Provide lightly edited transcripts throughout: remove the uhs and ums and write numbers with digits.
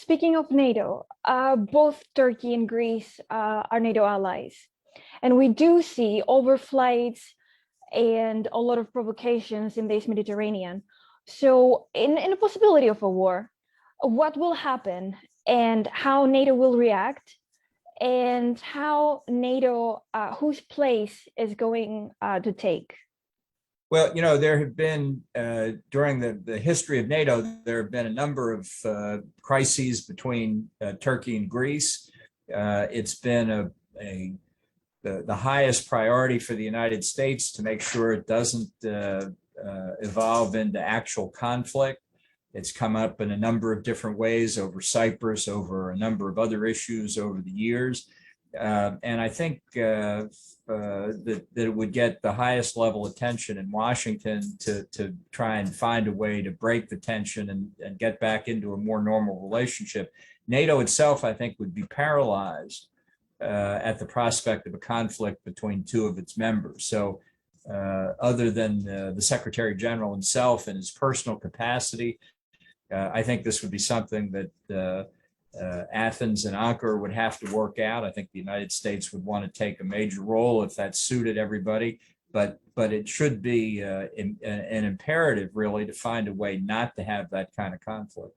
speaking of NATO, both Turkey and Greece are NATO allies. And we do see overflights and a lot of provocations in the East Mediterranean. So in the possibility of a war, what will happen and how NATO will react, and how NATO, whose place is going to take? Well, you know, there have been, during the history of NATO, there have been a number of crises between Turkey and Greece. It's been the highest priority for the United States to make sure it doesn't evolve into actual conflict. It's come up in a number of different ways over Cyprus, over a number of other issues over the years. And I think that it would get the highest level attention in Washington to try and find a way to break the tension and get back into a more normal relationship. NATO itself, I think, would be paralyzed at the prospect of a conflict between two of its members. So other than the Secretary General himself in his personal capacity, I think this would be something that Athens and Ankara would have to work out. I think the United States would want to take a major role if that suited everybody, but it should be an imperative really to find a way not to have that kind of conflict.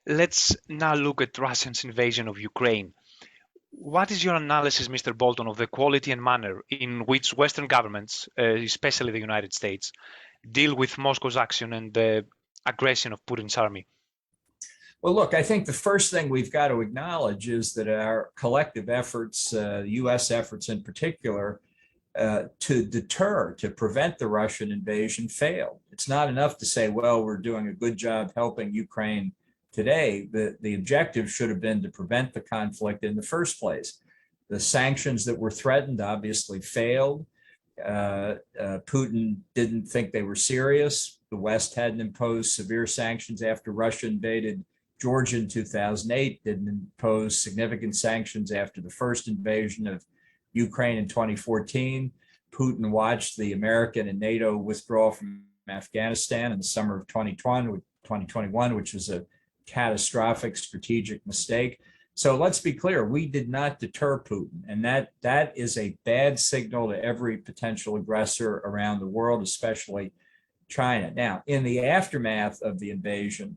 Let's now look at Russia's invasion of Ukraine. What is your analysis, Mr. Bolton, of the quality and manner in which Western governments, especially the United States, deal with Moscow's action and the aggression of Putin's army? Well, look, I think the first thing we've got to acknowledge is that our collective efforts, U.S. efforts in particular, to deter, to prevent the Russian invasion failed. It's not enough to say, well, we're doing a good job helping Ukraine today. The objective should have been to prevent the conflict in the first place. The sanctions that were threatened obviously failed. Putin didn't think they were serious. The West hadn't imposed severe sanctions after Russia invaded Georgia in 2008, didn't impose significant sanctions after the first invasion of Ukraine in 2014. Putin watched the American and NATO withdraw from Afghanistan in the summer of 2021, which was a catastrophic strategic mistake. So let's be clear, we did not deter Putin, and that is a bad signal to every potential aggressor around the world, especially China. Now, in the aftermath of the invasion,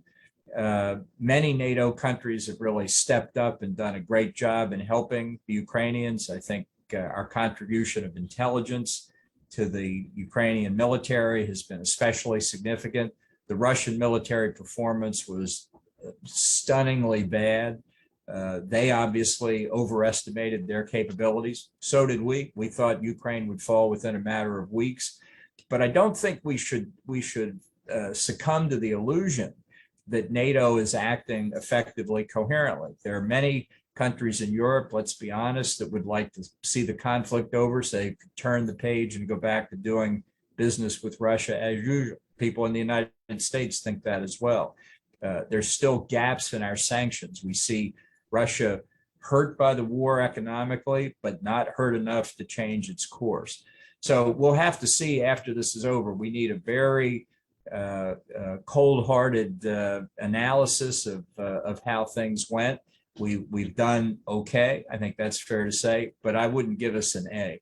many NATO countries have really stepped up and done a great job in helping the Ukrainians. I think our contribution of intelligence to the Ukrainian military has been especially significant. The Russian military performance was stunningly bad. They obviously overestimated their capabilities. So did we. We thought Ukraine would fall within a matter of weeks. But I don't think we should succumb to the illusion that NATO is acting effectively, coherently. There are many countries in Europe, let's be honest, that would like to see the conflict over so they could turn the page and go back to doing business with Russia as usual. People in the United States think that as well. There's still gaps in our sanctions. We see Russia hurt by the war economically, but not hurt enough to change its course. So we'll have to see after this is over. We need a very cold-hearted analysis of how things went. We've done okay. I think that's fair to say, but I wouldn't give us an A.